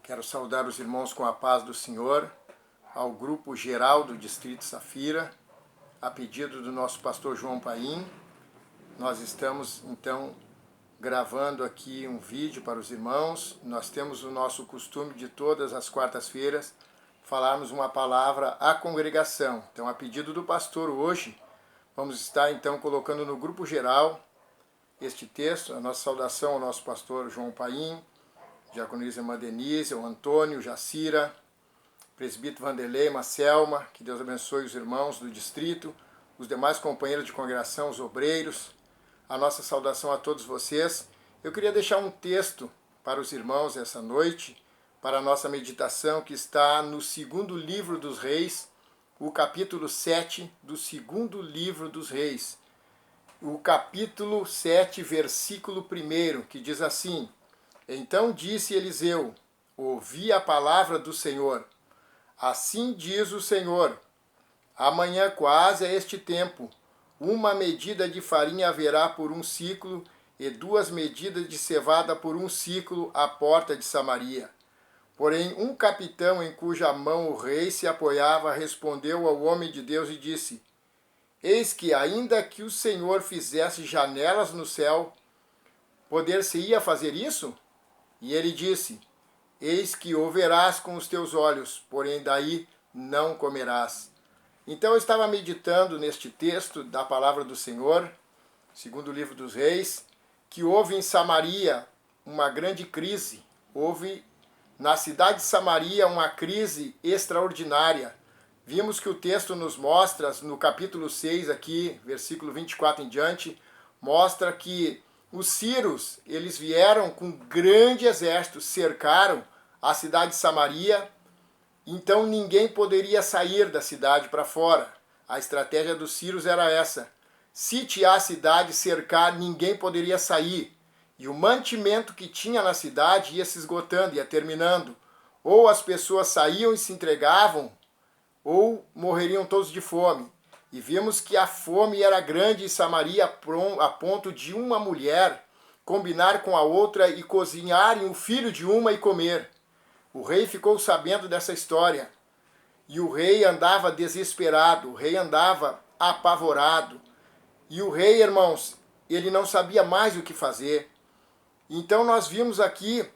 Quero saudar os irmãos com a paz do Senhor, ao grupo geral do Distrito Safira, a pedido do nosso pastor João Paim. Nós estamos, então, gravando aqui um vídeo para os irmãos. Nós temos o nosso costume de todas as quartas-feiras falarmos uma palavra à congregação. Então, a pedido do pastor hoje, vamos estar, então, colocando no grupo geral este texto, a nossa saudação ao nosso pastor João Paim, diaconisa irmã Denise, o Antônio, Jacira, presbítero Vanderlei, Marcelma, que Deus abençoe os irmãos do distrito, os demais companheiros de congregação, os obreiros, a nossa saudação a todos vocês. Eu queria deixar um texto para os irmãos essa noite, para a nossa meditação, que está no segundo livro dos Reis, o capítulo 7 do segundo livro dos Reis. O capítulo 7, versículo 1, que diz assim: Então disse Eliseu, ouvi a palavra do Senhor. Assim diz o Senhor, amanhã quase a este tempo, uma medida de farinha haverá por um ciclo, e 2 medidas de cevada por um ciclo à porta de Samaria. Porém, um capitão em cuja mão o rei se apoiava respondeu ao homem de Deus e disse: Eis que, ainda que o Senhor fizesse janelas no céu, poder-se-ia fazer isso? E ele disse: Eis que o verás com os teus olhos, porém daí não comerás. Então eu estava meditando neste texto da palavra do Senhor, segundo o livro dos Reis, que houve em Samaria uma grande crise. Houve na cidade de Samaria uma crise extraordinária. Vimos que o texto nos mostra, no capítulo 6 aqui, versículo 24 em diante, mostra que os sírios, eles vieram com um grande exército, cercaram a cidade de Samaria, então ninguém poderia sair da cidade para fora. A estratégia dos sírios era essa: sitiar a cidade, cercar, ninguém poderia sair. E o mantimento que tinha na cidade ia se esgotando, ia terminando. Ou as pessoas saíam e se entregavam, ou morreriam todos de fome. E vimos que a fome era grande em Samaria, a ponto de uma mulher combinar com a outra e cozinharem o filho de uma e comer. O rei ficou sabendo dessa história. E o rei andava desesperado, o rei andava apavorado. E o rei, irmãos, ele não sabia mais o que fazer. Então nós vimos aqui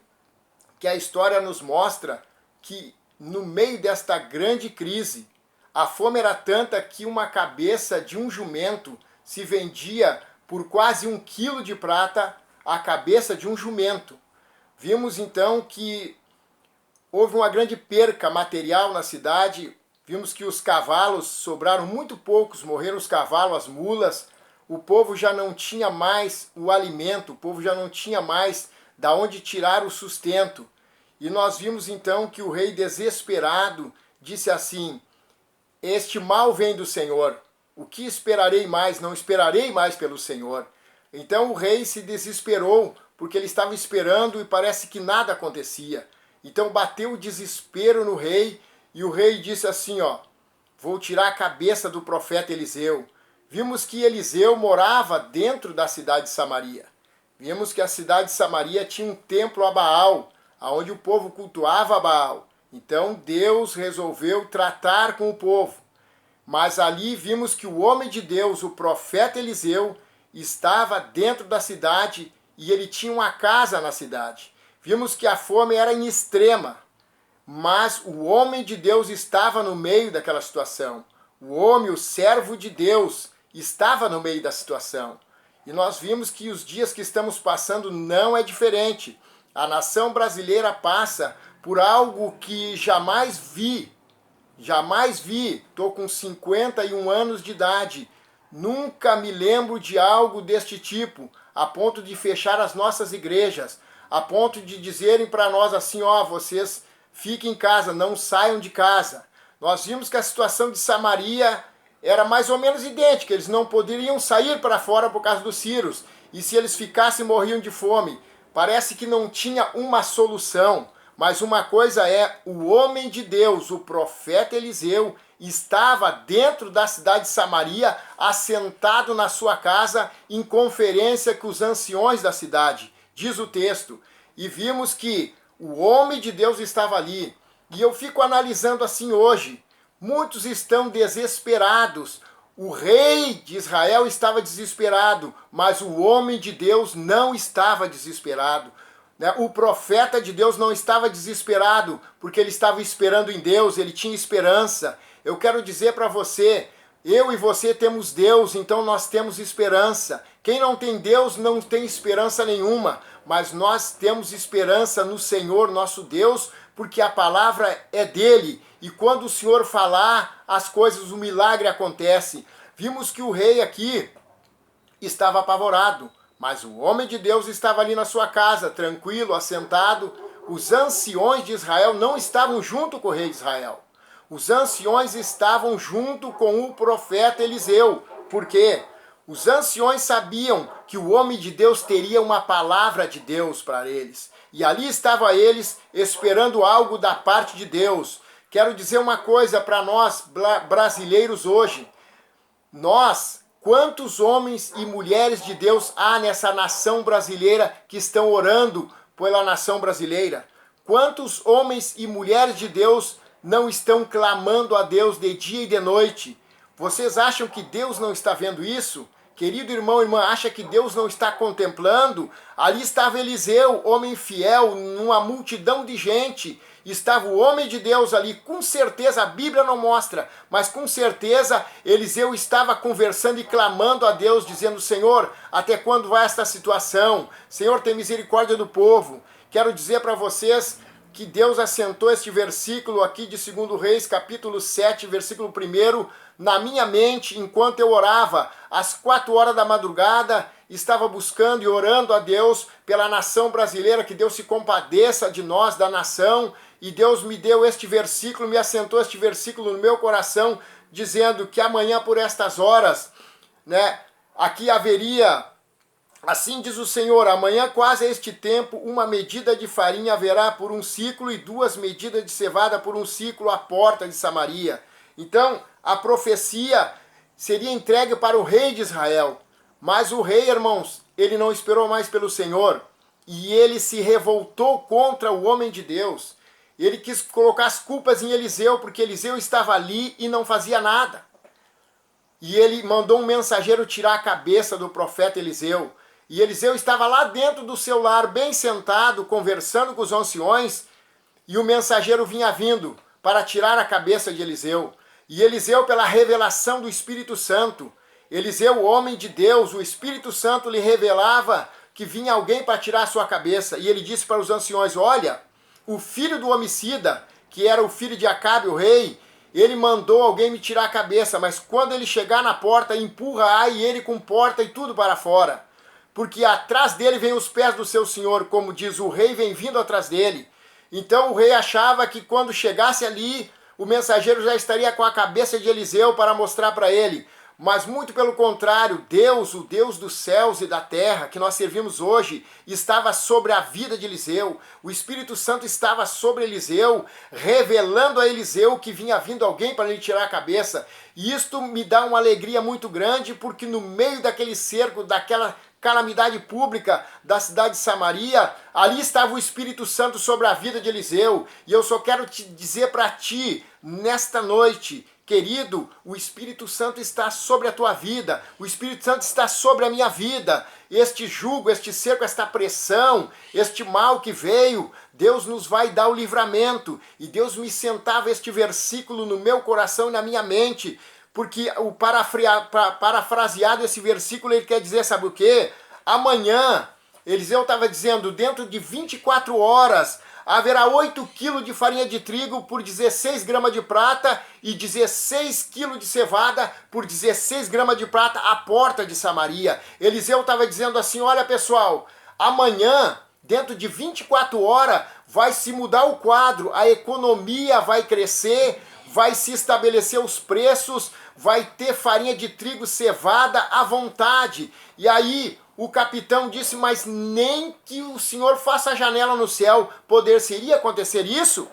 que a história nos mostra que no meio desta grande crise, a fome era tanta que uma cabeça de um jumento se vendia por quase 1 quilo de prata, a cabeça de um jumento. Vimos então que houve uma grande perca material na cidade. Vimos que os cavalos sobraram muito poucos, morreram os cavalos, as mulas. O povo já não tinha mais o alimento, o povo já não tinha mais da onde tirar o sustento. E nós vimos então que o rei, desesperado, disse assim: Este mal vem do Senhor. O que esperarei mais? Não esperarei mais pelo Senhor. Então o rei se desesperou, porque ele estava esperando e parece que nada acontecia. Então bateu o desespero no rei, e o rei disse assim: vou tirar a cabeça do profeta Eliseu. Vimos que Eliseu morava dentro da cidade de Samaria. Vimos que a cidade de Samaria tinha um templo a Baal, onde o povo cultuava a Baal. Então Deus resolveu tratar com o povo. Mas ali vimos que o homem de Deus, o profeta Eliseu, estava dentro da cidade e ele tinha uma casa na cidade. Vimos que a fome era em extrema, mas o homem de Deus estava no meio daquela situação. O homem, o servo de Deus, estava no meio da situação. E nós vimos que os dias que estamos passando não é diferente. A nação brasileira passa por algo que jamais vi. Estou com 51 anos de idade. Nunca me lembro de algo deste tipo, a ponto de fechar as nossas igrejas, a ponto de dizerem para nós assim: vocês fiquem em casa, não saiam de casa. Nós vimos que a situação de Samaria era mais ou menos idêntica. Eles não poderiam sair para fora por causa dos sírios. E se eles ficassem, morriam de fome. Parece que não tinha uma solução. Mas uma coisa é, o homem de Deus, o profeta Eliseu, estava dentro da cidade de Samaria, assentado na sua casa, em conferência com os anciões da cidade. Diz o texto. E vimos que O homem de Deus estava ali. E eu fico analisando assim hoje. Muitos estão desesperados. O rei de Israel estava desesperado, mas o homem de Deus não estava desesperado. O profeta de Deus não estava desesperado, porque ele estava esperando em Deus, ele tinha esperança. Eu quero dizer para você, eu e você temos Deus, então nós temos esperança. Quem não tem Deus não tem esperança nenhuma, mas nós temos esperança no Senhor, nosso Deus, porque a palavra é dele. E quando o Senhor falar, as coisas, o milagre acontece. Vimos que o rei aqui estava apavorado, mas o homem de Deus estava ali na sua casa, tranquilo, assentado. Os anciões de Israel não estavam junto com o rei de Israel. Os anciões estavam junto com o profeta Eliseu. Por quê? Os anciões sabiam que o homem de Deus teria uma palavra de Deus para eles. E ali estavam eles esperando algo da parte de Deus. Quero dizer uma coisa para nós brasileiros hoje. Quantos homens e mulheres de Deus há nessa nação brasileira que estão orando pela nação brasileira? Quantos homens e mulheres de Deus não estão clamando a Deus de dia e de noite? Vocês acham que Deus não está vendo isso? Querido irmão e irmã, acha que Deus não está contemplando? Ali estava Eliseu, homem fiel, numa multidão de gente. Estava o homem de Deus ali, com certeza, a Bíblia não mostra, mas com certeza Eliseu estava conversando e clamando a Deus, dizendo: Senhor, até quando vai esta situação? Senhor, tem misericórdia do povo. Quero dizer para vocês que Deus assentou este versículo aqui de 2 Reis, capítulo 7, versículo 1, na minha mente, enquanto eu orava, às 4 horas da madrugada, estava buscando e orando a Deus pela nação brasileira, que Deus se compadeça de nós, da nação, e Deus me deu este versículo, me assentou este versículo no meu coração, dizendo que amanhã por estas horas, aqui haveria, assim diz o Senhor, amanhã quase a este tempo, uma medida de farinha haverá por um ciclo e 2 medidas de cevada por um ciclo à porta de Samaria. Então, a profecia seria entregue para o rei de Israel. Mas o rei, irmãos, ele não esperou mais pelo Senhor. E ele se revoltou contra o homem de Deus. Ele quis colocar as culpas em Eliseu, porque Eliseu estava ali e não fazia nada. E ele mandou um mensageiro tirar a cabeça do profeta Eliseu. E Eliseu estava lá dentro do seu lar, bem sentado, conversando com os anciões. E o mensageiro vinha vindo para tirar a cabeça de Eliseu. E Eliseu, pela revelação do Espírito Santo, Eliseu, o homem de Deus, o Espírito Santo lhe revelava que vinha alguém para tirar a sua cabeça. E ele disse para os anciões: olha, o filho do homicida, que era o filho de Acabe, o rei, ele mandou alguém me tirar a cabeça, mas quando ele chegar na porta, empurra aí ele com porta e tudo para fora. Porque atrás dele vem os pés do seu senhor, como diz, o rei vem vindo atrás dele. Então o rei achava que quando chegasse ali, o mensageiro já estaria com a cabeça de Eliseu para mostrar para ele. Mas muito pelo contrário, Deus, o Deus dos céus e da terra, que nós servimos hoje, estava sobre a vida de Eliseu. O Espírito Santo estava sobre Eliseu, revelando a Eliseu que vinha vindo alguém para lhe tirar a cabeça. E isto me dá uma alegria muito grande, porque no meio daquele cerco, daquela calamidade pública da cidade de Samaria, ali estava o Espírito Santo sobre a vida de Eliseu. E eu só quero te dizer para ti, nesta noite, querido, o Espírito Santo está sobre a tua vida, o Espírito Santo está sobre a minha vida. Este jugo, este cerco, esta pressão, este mal que veio, Deus nos vai dar o livramento. E Deus me sentava este versículo no meu coração e na minha mente, porque o parafraseado esse versículo, ele quer dizer, sabe o quê? Amanhã, Eliseu estava dizendo, dentro de 24 horas, haverá 8 quilos de farinha de trigo por 16 gramas de prata e 16 quilos de cevada por 16 gramas de prata à porta de Samaria. Eliseu estava dizendo assim, olha pessoal, amanhã, dentro de 24 horas, vai se mudar o quadro, a economia vai crescer, vai se estabelecer os preços, vai ter farinha de trigo cevada à vontade. E aí o capitão disse, mas nem que o Senhor faça a janela no céu, seria acontecer isso?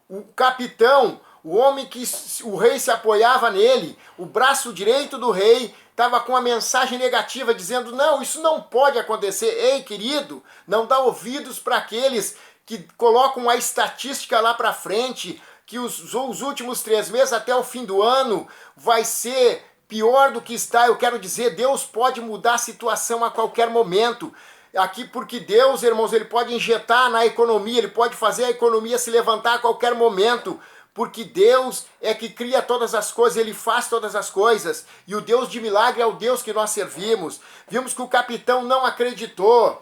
O capitão, o homem que o rei se apoiava nele, o braço direito do rei, estava com uma mensagem negativa, dizendo, não, isso não pode acontecer. Ei, querido, não dá ouvidos para aqueles que colocam a estatística lá para frente, que os últimos 3 meses até o fim do ano vai ser pior do que está. Eu quero dizer, Deus pode mudar a situação a qualquer momento. Aqui porque Deus, irmãos, ele pode injetar na economia, ele pode fazer a economia se levantar a qualquer momento, porque Deus é que cria todas as coisas, ele faz todas as coisas, e o Deus de milagre é o Deus que nós servimos. Vimos que o capitão não acreditou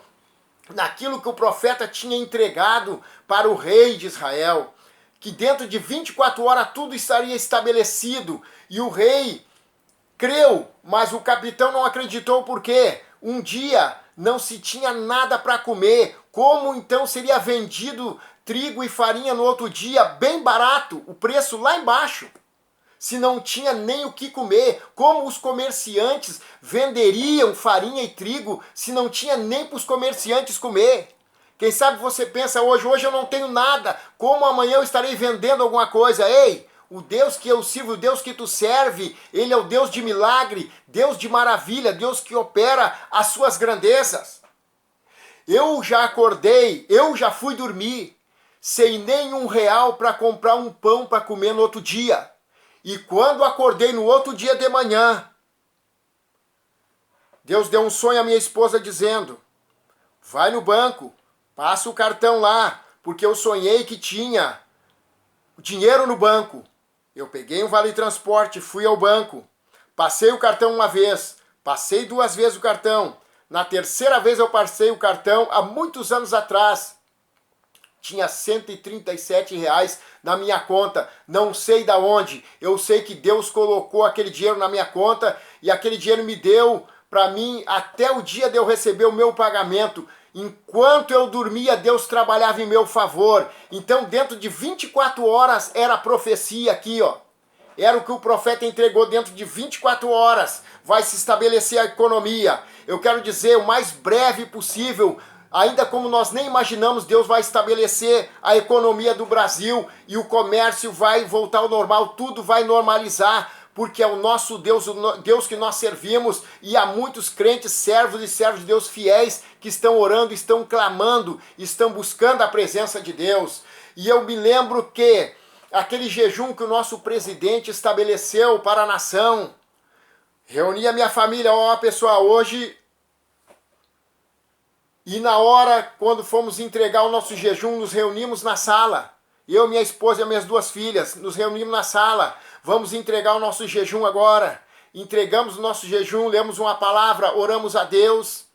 naquilo que o profeta tinha entregado para o rei de Israel, que dentro de 24 horas tudo estaria estabelecido, e o rei creu, mas o capitão não acreditou. Porque um dia não se tinha nada para comer. Como então seria vendido trigo e farinha no outro dia, bem barato, o preço lá embaixo, se não tinha nem o que comer? Como os comerciantes venderiam farinha e trigo se não tinha nem para os comerciantes comer? Quem sabe você pensa hoje eu não tenho nada, como amanhã eu estarei vendendo alguma coisa? Ei, o Deus que eu sirvo, o Deus que tu serve, ele é o Deus de milagre, Deus de maravilha, Deus que opera as suas grandezas. Eu já acordei, eu já fui dormir, sem nem R$1 para comprar um pão para comer no outro dia. E quando acordei no outro dia de manhã, Deus deu um sonho à minha esposa dizendo: vai no banco, passa o cartão lá, porque eu sonhei que tinha dinheiro no banco. Eu peguei um vale-transporte, fui ao banco, passei o cartão uma vez, passei 2 vezes o cartão. Na terceira vez eu passei o cartão, há muitos anos atrás. Tinha R$137 na minha conta, não sei da onde. Eu sei que Deus colocou aquele dinheiro na minha conta e aquele dinheiro me deu para mim até o dia de eu receber o meu pagamento. Enquanto eu dormia, Deus trabalhava em meu favor. Então, dentro de 24 horas, era a profecia aqui, ó. Era o que o profeta entregou. Dentro de 24 horas vai se estabelecer a economia. Eu quero dizer, o mais breve possível, ainda como nós nem imaginamos, Deus vai estabelecer a economia do Brasil e o comércio vai voltar ao normal, tudo vai normalizar, porque é o nosso Deus, o Deus que nós servimos, e há muitos crentes, servos e servos de Deus fiéis que estão orando, estão clamando, estão buscando a presença de Deus. E eu me lembro que aquele jejum que o nosso presidente estabeleceu para a nação, reuni a minha família, ó pessoal, hoje... E na hora, quando fomos entregar o nosso jejum, nos reunimos na sala. Eu, minha esposa e as minhas 2 filhas, nos reunimos na sala. Vamos entregar o nosso jejum agora. Entregamos o nosso jejum, lemos uma palavra, oramos a Deus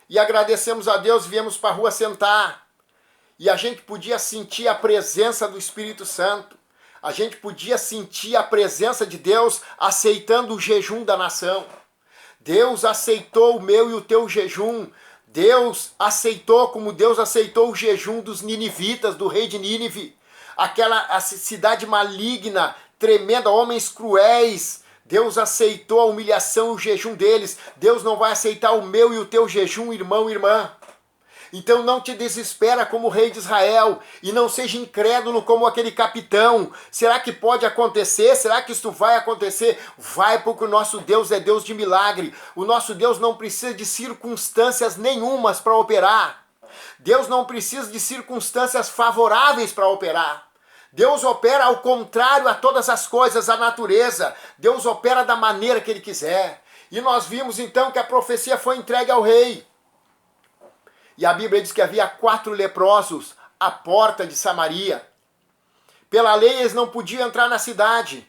e agradecemos a Deus, viemos para a rua sentar. E a gente podia sentir a presença do Espírito Santo. A gente podia sentir a presença de Deus aceitando o jejum da nação. Deus aceitou o meu e o teu jejum. Deus aceitou, como Deus aceitou o jejum dos ninivitas, do rei de Nínive. A cidade maligna, tremenda, homens cruéis. Deus aceitou a humilhação e o jejum deles. Deus não vai aceitar o meu e o teu jejum, irmão e irmã. Então não te desespera como o rei de Israel e não seja incrédulo como aquele capitão. Será que pode acontecer? Será que isto vai acontecer? Vai, porque o nosso Deus é Deus de milagre. O nosso Deus não precisa de circunstâncias nenhumas para operar. Deus não precisa de circunstâncias favoráveis para operar. Deus opera ao contrário a todas as coisas, a natureza. Deus opera da maneira que Ele quiser. E nós vimos então que a profecia foi entregue ao rei. E a Bíblia diz que havia 4 leprosos à porta de Samaria. Pela lei eles não podiam entrar na cidade,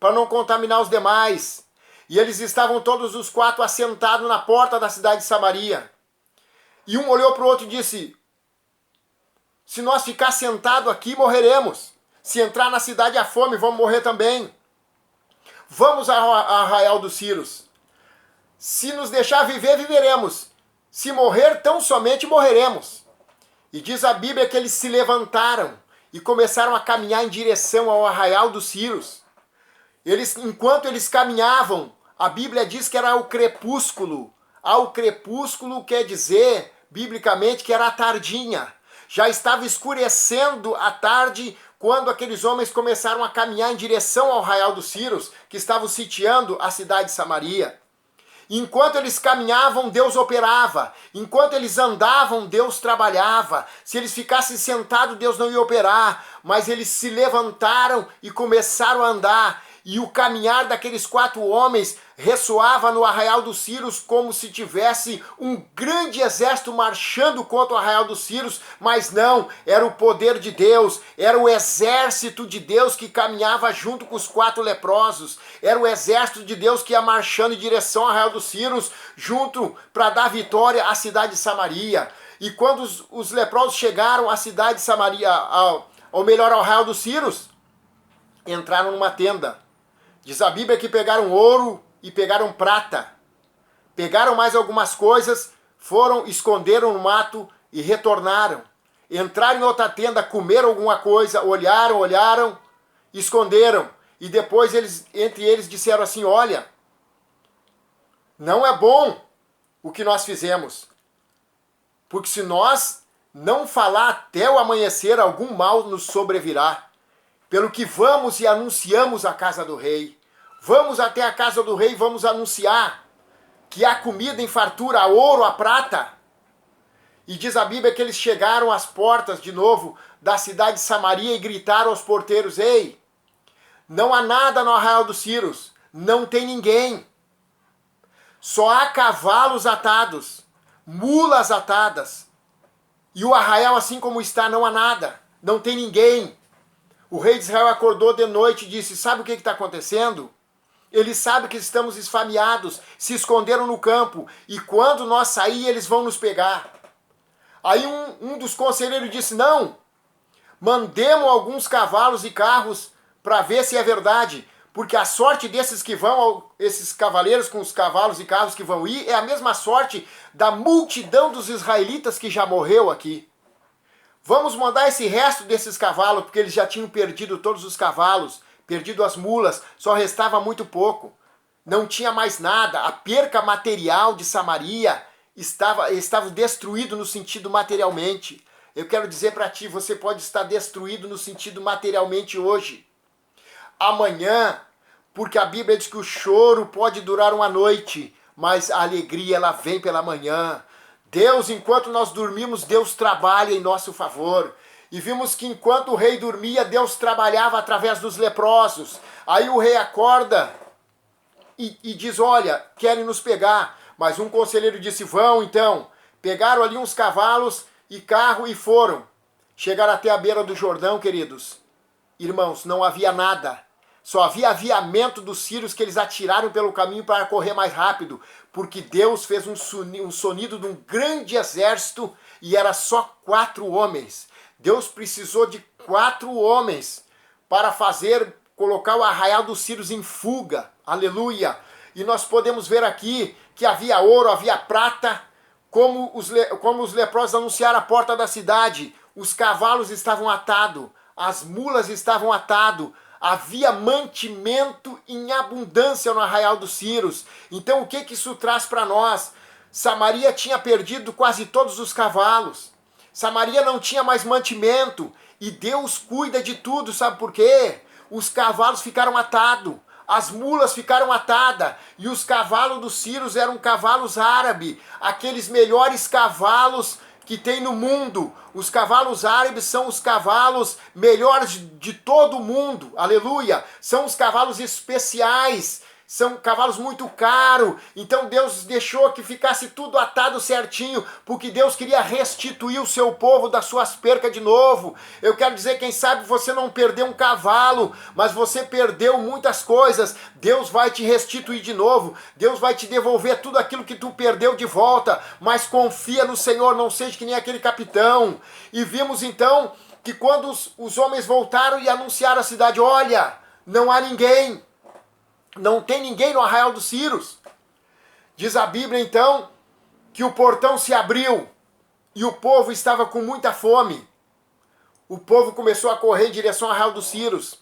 para não contaminar os demais. E eles estavam todos os 4 assentados na porta da cidade de Samaria. E um olhou para o outro e disse: se nós ficar sentados aqui, morreremos. Se entrar na cidade a fome, vamos morrer também. Vamos a Arraial dos Círios. Se nos deixar viver, viveremos. Se morrer, tão somente morreremos. E diz a Bíblia que eles se levantaram e começaram a caminhar em direção ao Arraial dos Círios. Enquanto eles caminhavam, a Bíblia diz que era o crepúsculo. Ao crepúsculo quer dizer, biblicamente, que era a tardinha. Já estava escurecendo a tarde quando aqueles homens começaram a caminhar em direção ao Arraial dos Círios, que estavam sitiando a cidade de Samaria. Enquanto eles caminhavam, Deus operava. Enquanto eles andavam, Deus trabalhava. Se eles ficassem sentados, Deus não ia operar. Mas eles se levantaram e começaram a andar. E o caminhar daqueles 4 homens ressoava no arraial dos Círios como se tivesse um grande exército marchando contra o arraial dos Círios, mas não, era o poder de Deus, era o exército de Deus que caminhava junto com os 4 leprosos, era o exército de Deus que ia marchando em direção ao arraial dos Círios, junto para dar vitória à cidade de Samaria. E quando os leprosos chegaram à cidade de Samaria, ao arraial dos Círios, entraram numa tenda. Diz a Bíblia que pegaram ouro e pegaram prata. Pegaram mais algumas coisas, foram, esconderam no mato e retornaram. Entraram em outra tenda, comeram alguma coisa, olharam, esconderam. E depois entre eles disseram assim, olha, não é bom o que nós fizemos. Porque se nós não falar até o amanhecer, algum mal nos sobrevirá. Pelo que vamos e anunciamos a casa do rei. Vamos até a casa do rei e vamos anunciar que há comida em fartura, há ouro, há prata. E diz a Bíblia que eles chegaram às portas de novo da cidade de Samaria e gritaram aos porteiros, ei, não há nada no arraial dos Círios, não tem ninguém. Só há cavalos atados, mulas atadas. E o arraial assim como está, não há nada, não tem ninguém. O rei de Israel acordou de noite e disse, sabe o que está acontecendo? Eles sabem que estamos esfameados, se esconderam no campo, e quando nós sair, eles vão nos pegar. Aí um dos conselheiros disse, não, mandemos alguns cavalos e carros para ver se é verdade, porque a sorte desses que vão, esses cavaleiros com os cavalos e carros que vão ir, é a mesma sorte da multidão dos israelitas que já morreu aqui. Vamos mandar esse resto desses cavalos, porque eles já tinham perdido todos os cavalos, perdido as mulas, só restava muito pouco. Não tinha mais nada, a perca material de Samaria estava destruído no sentido materialmente. Eu quero dizer para ti, você pode estar destruído no sentido materialmente hoje. Amanhã, porque a Bíblia diz que o choro pode durar uma noite, mas a alegria ela vem pela manhã. Deus, enquanto nós dormimos, Deus trabalha em nosso favor. E vimos que enquanto o rei dormia, Deus trabalhava através dos leprosos. Aí o rei acorda e diz, olha, querem nos pegar. Mas um conselheiro disse, vão então. Pegaram ali uns cavalos e carro e foram. Chegaram até a beira do Jordão, queridos. Irmãos, não havia nada. Só havia aviamento dos sírios que eles atiraram pelo caminho para correr mais rápido, porque Deus fez um sonido de um grande exército e era só 4 homens. Deus precisou de 4 homens para colocar o arraial dos sírios em fuga. Aleluia! E nós podemos ver aqui que havia ouro, havia prata, como os leprosos anunciaram a porta da cidade. Os cavalos estavam atados, as mulas estavam atadas. Havia mantimento em abundância no arraial dos Círios. Então o que isso traz para nós? Samaria tinha perdido quase todos os cavalos. Samaria não tinha mais mantimento. E Deus cuida de tudo, sabe por quê? Os cavalos ficaram atados. As mulas ficaram atadas. E os cavalos dos Círios eram cavalos árabes. Aqueles melhores cavalos que tem no mundo. Os cavalos árabes são os cavalos melhores de todo o mundo, aleluia, são os cavalos especiais, são cavalos muito caros, então Deus deixou que ficasse tudo atado certinho, porque Deus queria restituir o seu povo das suas percas de novo. Eu quero dizer, quem sabe você não perdeu um cavalo, mas você perdeu muitas coisas. Deus vai te restituir de novo, Deus vai te devolver tudo aquilo que tu perdeu de volta, mas confia no Senhor, não seja que nem aquele capitão. E vimos então que quando os homens voltaram e anunciaram a cidade, olha, não há ninguém, não tem ninguém no arraial dos Círios. Diz a Bíblia então que o portão se abriu e o povo estava com muita fome. O povo começou a correr em direção ao arraial dos Círios.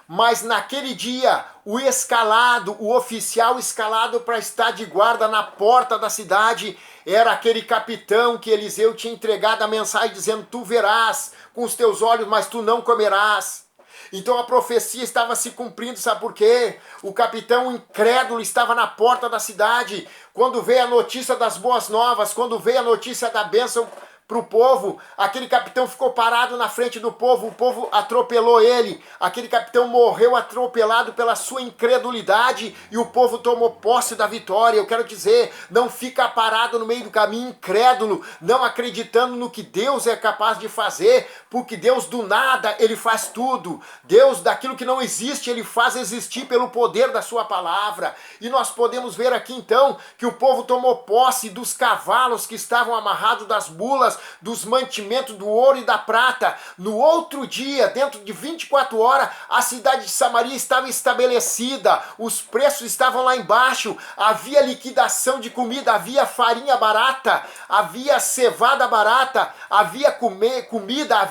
Mas naquele dia, o oficial escalado para estar de guarda na porta da cidade, era aquele capitão que Eliseu tinha entregado a mensagem dizendo, tu verás com os teus olhos, mas tu não comerás. Então a profecia estava se cumprindo, sabe por quê? O capitão incrédulo estava na porta da cidade. Quando veio a notícia das boas novas, quando veio a notícia da bênção para o povo, aquele capitão ficou parado na frente do povo, o povo atropelou ele, aquele capitão morreu atropelado pela sua incredulidade e o povo tomou posse da vitória. Eu quero dizer, não fica parado no meio do caminho incrédulo, não acreditando no que Deus é capaz de fazer, porque Deus do nada, ele faz tudo. Deus daquilo que não existe, ele faz existir pelo poder da sua palavra. E nós podemos ver aqui então que o povo tomou posse dos cavalos que estavam amarrados, das mulas, dos mantimentos do ouro e da prata. No outro dia, dentro de 24 horas, a cidade de Samaria estava estabelecida, os preços estavam lá embaixo, havia liquidação de comida, havia farinha barata, havia cevada barata, havia comida,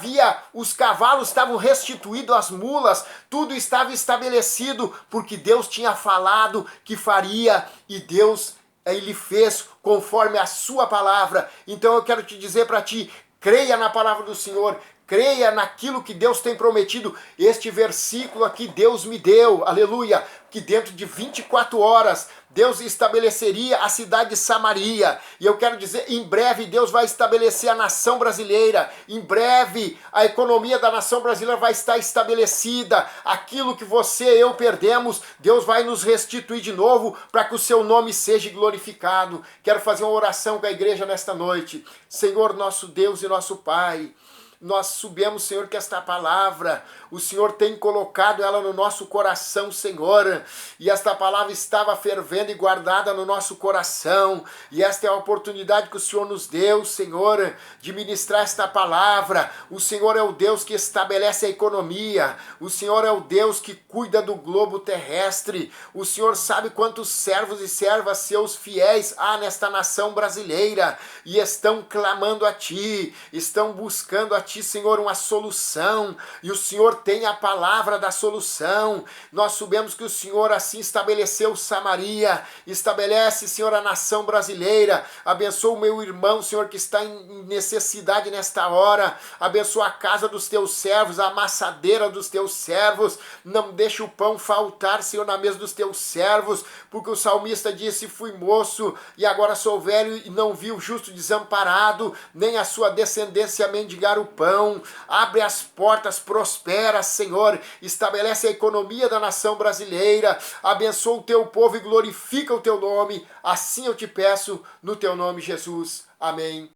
os cavalos estavam restituídos, as mulas, tudo estava estabelecido, porque Deus tinha falado que faria, e Deus ele fez conforme a sua palavra. Então eu quero te dizer para ti, creia na palavra do Senhor, creia naquilo que Deus tem prometido. Este versículo aqui Deus me deu, aleluia, que dentro de 24 horas Deus estabeleceria a cidade de Samaria. E eu quero dizer, em breve Deus vai estabelecer a nação brasileira. Em breve a economia da nação brasileira vai estar estabelecida. Aquilo que você e eu perdemos, Deus vai nos restituir de novo para que o seu nome seja glorificado. Quero fazer uma oração com a igreja nesta noite. Senhor, nosso Deus e nosso Pai, nós subimos, Senhor, que esta palavra, o Senhor tem colocado ela no nosso coração, Senhor, e esta palavra estava fervendo e guardada no nosso coração, e esta é a oportunidade que o Senhor nos deu, Senhor, de ministrar esta palavra. O Senhor é o Deus que estabelece a economia, o Senhor é o Deus que cuida do globo terrestre, o Senhor sabe quantos servos e servas seus fiéis há nesta nação brasileira, e estão clamando a Ti, estão buscando a Ti, Senhor, uma solução, e o Senhor tem a palavra da solução. Nós sabemos que o Senhor assim estabeleceu Samaria, estabelece, Senhor, a nação brasileira. Abençoa o meu irmão, Senhor, que está em necessidade nesta hora, abençoa a casa dos Teus servos, a amassadeira dos Teus servos, não deixa o pão faltar, Senhor, na mesa dos Teus servos, porque o salmista disse, fui moço e agora sou velho e não vi o justo desamparado, nem a sua descendência mendigar o pão. Abre as portas, prospera, Senhor, estabelece a economia da nação brasileira, abençoa o Teu povo e glorifica o Teu nome. Assim eu te peço, no Teu nome, Jesus. Amém.